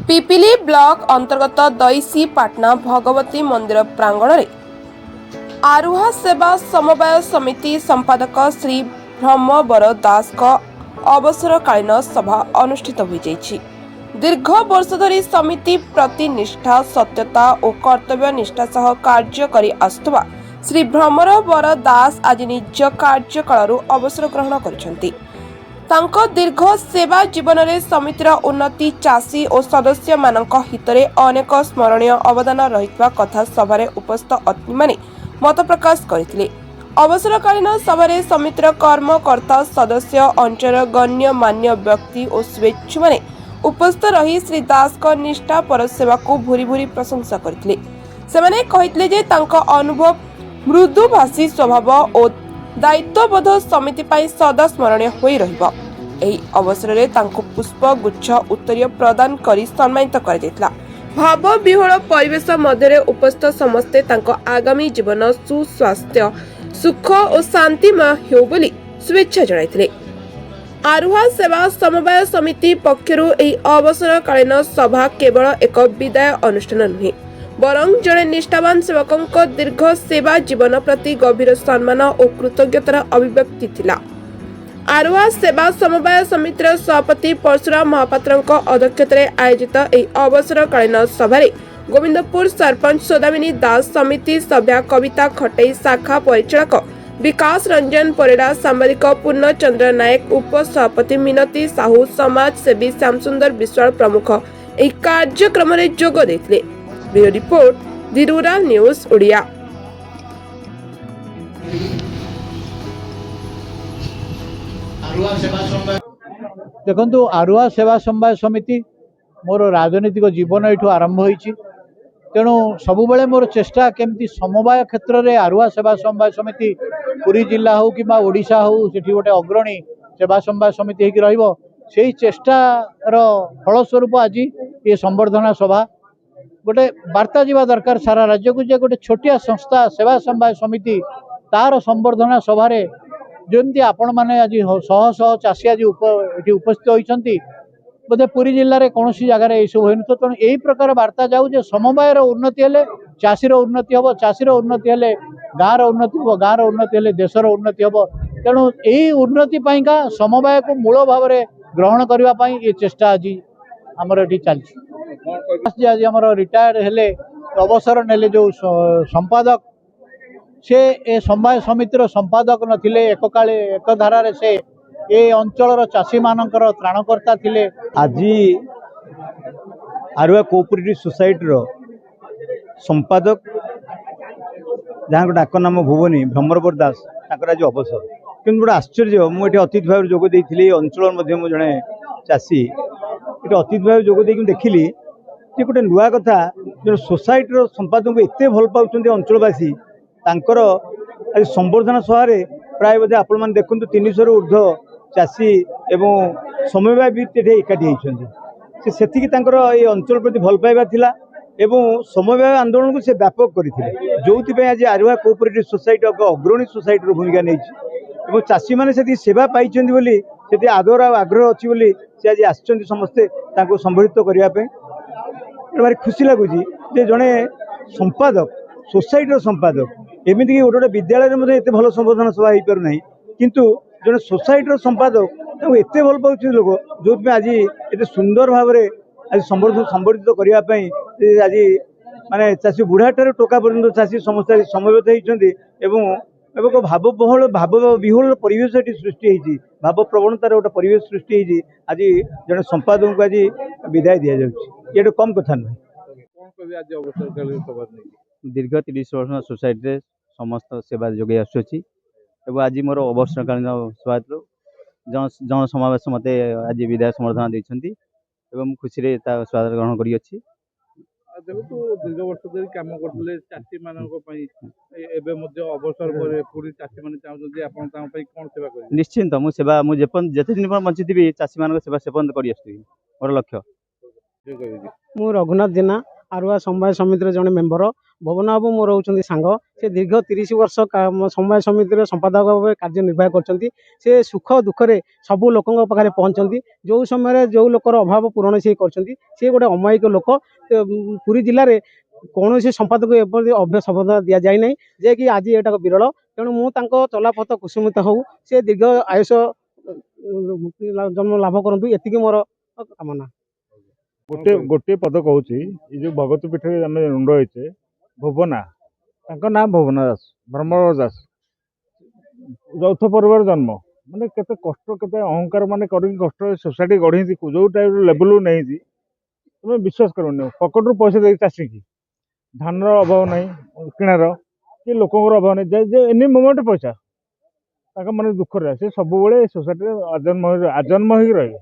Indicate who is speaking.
Speaker 1: Pipili block अंतर्गत दैसी पाटना भगवती मंदिर प्रांगण में आरुहा सेवा समवाय समिति संपादक श्री ब्रह्मवर दास अवसरकालीन सभा अनुष्ठित हो जाइछि। दीर्घ वर्ष धरी समिति प्रति निष्ठा सत्यता और कर्तव्य निष्ठा सह कार्य करि आसुवा श्री ब्रह्मवर दास आज निज कार्यकाल अवसर ग्रहण करिसेंति। तांको दीर्घ सेवा जीवन में समितिर उन्नति चाषी और सदस्य मानक हितरे अनेक स्मरणीय अवदान रहितवा कथा सभारे उपस्थित अतिथि माने मत प्रकाश करथिले। अवसरकालीन सभारे समितिर कर्मकर्ता सदस्य अंचल गण्यमान्य व्यक्ति और स्वेच्छु माने उपस्थित रही श्री दास को निष्ठा पर सेवा को भूरी भूरी प्रशंसा करथिले। सेमाने कहितले जे तांको अनुभव मृदुभाषी स्वभाव और दायित्वबोध समिति पाई सदा स्मरणीय होई रहिबो। एही अवसर में तांको पुष्प गुच्छ उत्तरीय प्रदान करी सम्मानित कर दितला। भाव विह्वल परिवेश मध्य उपस्थित समस्ते तांको आगामी जीवन सुस्वास्थ्य सुख और शांतिमय हो बोली शुभेच्छा जणाइथिले। आरुहा सेवा समवाय समिति पक्षरु एही अवसरकालीन सभा केवल एक विदाय अनुष्ठान नुहे बरं जड़े निष्ठावान सेवकों दीर्घ सेवा जीवन प्रति गभीर सम्मान और कृतज्ञतार अभिव्यक्ति थिला। आरुहा सेवा समवाय समितिर सभापति परशुराम महापात्र अध्यक्षतार आयोजित एही अवसरकालीन सभारे गोविंदपुर सरपंच सौदामिनी दास समिति सभ्या कविता खटई शाखा परिचालक विकास रंजन परिड़ा सांबादिक पूर्णचंद्र नायक उपसभापति मिनती साहू समाज सेवी श्यामसुंदर विश्वाल प्रमुख एही कार्यक्रम में जोग देथिले। ब्यूरो रिपोर्ट दि रूरल न्यूज ओडिया।
Speaker 2: देखो आरुहा सेवा समवाय समिति मोर राजनीतिक जीवन ये आरंभ होती तेणु सबु मोर चेष्टा केमती समवाय क्षेत्र में आरुहा सेवा समवाय समिति पुरी जिला हो कि ओडिशा हो सेठी गोटे अग्रणी सेवा समवाय समिति होगी रहिबो सेही चेष्टार फलस्वरूप आज ये संवर्धना सभा गोटे वार्ता जावा दरकार सारा राज्य को जे गोटे छोटिया संस्था सेवा समवाय समिति तार संवर्धना सभारे जमी आपण मैंने आज शह शह चाषी आज उपस्थित होती बोधे पुरी जिले में कौन सी जगार यू हो तेणु यही प्रकार वार्ता जाऊ जे समवायर उन्नति हेले चाषीर उन्नति हम चाषीर उन्नति हेले गाँव उन्नति हम गाँव उन्नति हेले देशर उन्नति हम तेणु यही उन्नति का समवाय को मूल भाव में ग्रहण करने ये चेष्टा आज आमर ये चलती आज आम रिटायर्ड हेले अवसर नेले जो संपादक से ए समवाय समितिर संपादक नथिले एक काले एक धारा से ए अंचल चाषी मानकर त्राणकर्ता थिले।
Speaker 3: आज आरुहा कोऑपरेटिव सोसाइटी संपादक जहाँ डाक नाम भुवनी ब्रह्मवर दास आज अवसर कि गोटे आश्चर्य मुझे अतिथि भाव जोग देती अंचल जड़े चाषी ये अतिथि भाव जोग देखिली जे गोटे नुआ कथा जो सोसाइटी संपादक एत भल पाँच अंचलवासी तांकर आज संवर्धना सभारे प्राय बोधे आपण मैंने देखुं 300 ऊर्ध्व चाषी एवं समवाय भी एकाठी होती से ये अंचल प्रति भल पाइबा थिला एवं समवाय आंदोलन को से व्यापक करते जो आज आरुहा कोऑपरेटिव सोसाइटी एक अग्रणी सोसाइटी भूमिका नहीं चाषी मैंने से सेवा पाई से आदर आग्रह अच्छी बोली से आज आसते समस्ते संबोधित करने भारी खुशी लगुच जड़े संपादक सोसाइटी संपादक एमती गोटे गोटे विद्यालय एत भल संबोधन सभा हो पार ना किंतु जड़े सोसाइटी संपादक एत भल पाँच लोक जो आज एत सुंदर भाव में आज संबोधित करने आज माने चाषी बुढ़ाटार टोका पर्यटन चाषी समस्त समवेत होती एक भाव विह्वल परिवेश ये सृष्टि होती भाव प्रवणतार गोटे परिवेश सृष्टि होती आज जड़े संपादक को आज विदाय दि जाए ये कम कथा नुहे। दीर्घ 30 वर्ष सोसाइटी समस्त सेवा जोगे आसुच्छी आज मोर अवसरकालीन सभा जन समावेश मत आज विदाय संवर्धना देती खुशी स्वागत ग्रहण करी
Speaker 4: देखो दीर्घ वर्ष धरी काम करते चाषी अवसर पर पूरी चाषी मैंने चाहते कौन सेवा कर
Speaker 3: निश्चिंत मु सेवा मुझे दिन पर बंची चाषी मान सेवा सेपन कर मोर लक्ष्य।
Speaker 5: मु रघुनाथ जेना आरुआ समवाय समितिर जड़े मेम्बर भवन बाबू मोर होउछन्ती सांग से दीर्घ 30 वर्ष समवाय समितिर संपादक भाव कार्यनिर्वाह करछन्ती से सुख दुखरे सबू लोकଙ୍କ पाखरे पहुँचନ୍ତି जो समय जो लोकर अभाव पूरण से करछन्ती से गोटे अमायिक लोक पुरी जिले में कौन संपादक एपरि अभ्य शपथ दि जाए ना जे कि आज एटा विरल तेणु मुझे चलापथ कुसुमित हो से दीर्घ आयुष जन्म लाभ करतु एति मोर कामना।
Speaker 6: गोटे गोटे पद कहूँ जो भगवती पीठ आम रुंड होचे भुवना ना भुवना दास ब्रह्मवर दास यौथ परिवार जन्म माने केते कष्ट केते अहंकार माने करी कष्ट सोसाइटी गढ़ी जो टाइप लेवल नहीं तुम विश्वास कर पकेट रू पैसा दे चाषी की धान अभाव नहीं किणार कि लोकर अभाव नहीं एनी मोमेंट पैसा मैंने दुख रहे से सब सोसाइटी आजन्म हो रहे